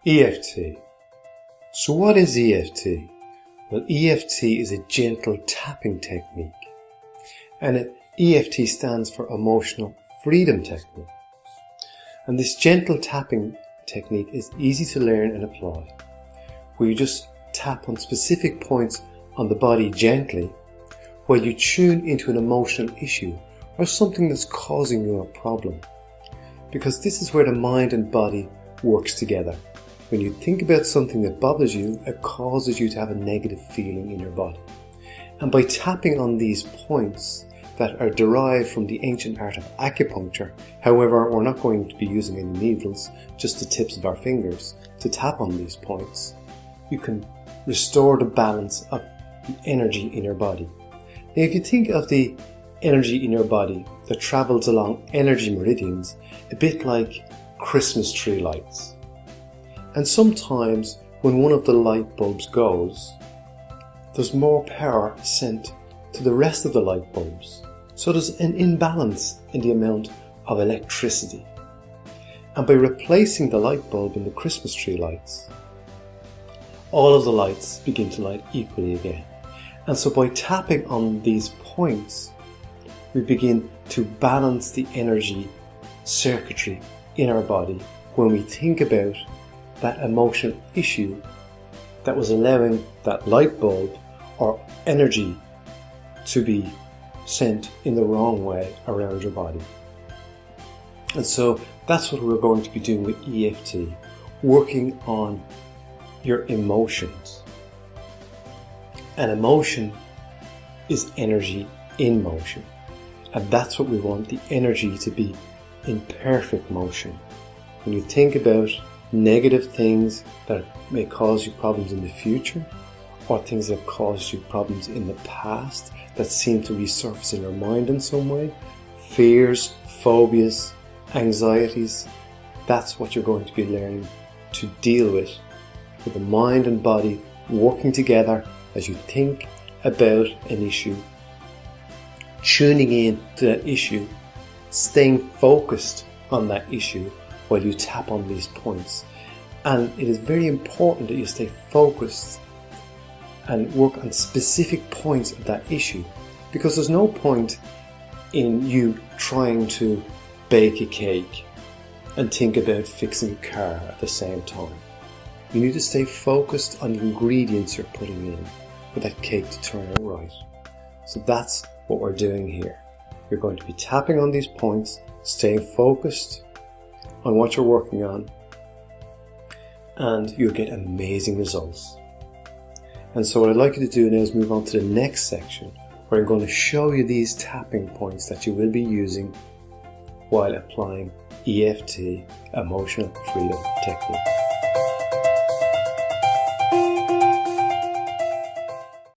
EFT. So what is EFT? Well, EFT is a gentle tapping technique, and EFT stands for Emotional Freedom Technique. And this gentle tapping technique is easy to learn and apply, where you just tap on specific points on the body gently while you tune into an emotional issue or something that's causing you a problem. Because this is where the mind and body works together. When you think about something that bothers you, it causes you to have a negative feeling in your body. And by tapping on these points that are derived from the ancient art of acupuncture, however, we're not going to be using any needles, just the tips of our fingers to tap on these points, you can restore the balance of the energy in your body. Now, if you think of the energy in your body that travels along energy meridians, a bit like Christmas tree lights. And sometimes when one of the light bulbs goes, there's more power sent to the rest of the light bulbs. So there's an imbalance in the amount of electricity. And by replacing the light bulb in the Christmas tree lights, all of the lights begin to light equally again. And so by tapping on these points, we begin to balance the energy circuitry in our body when we think about that emotional issue that was allowing that light bulb or energy to be sent in the wrong way around your body. And so that's what we're going to be doing with EFT, working on your emotions. And emotion is energy in motion. And that's what we want, the energy to be in perfect motion. When you think about negative things that may cause you problems in the future, or things that caused you problems in the past that seem to resurface in your mind in some way, fears, phobias, anxieties, that's what you're going to be learning to deal with the mind and body working together as you think about an issue, tuning in to that issue, staying focused on that issue while you tap on these points. And it is very important that you stay focused and work on specific points of that issue, because there's no point in you trying to bake a cake and think about fixing a car at the same time. You need to stay focused on the ingredients you're putting in for that cake to turn out right. So that's what we're doing here. You're going to be tapping on these points, staying focused on what you're working on, and you'll get amazing results. And so what I'd like you to do now is move on to the next section, where I'm going to show you these tapping points that you will be using while applying EFT, Emotional Freedom Technique.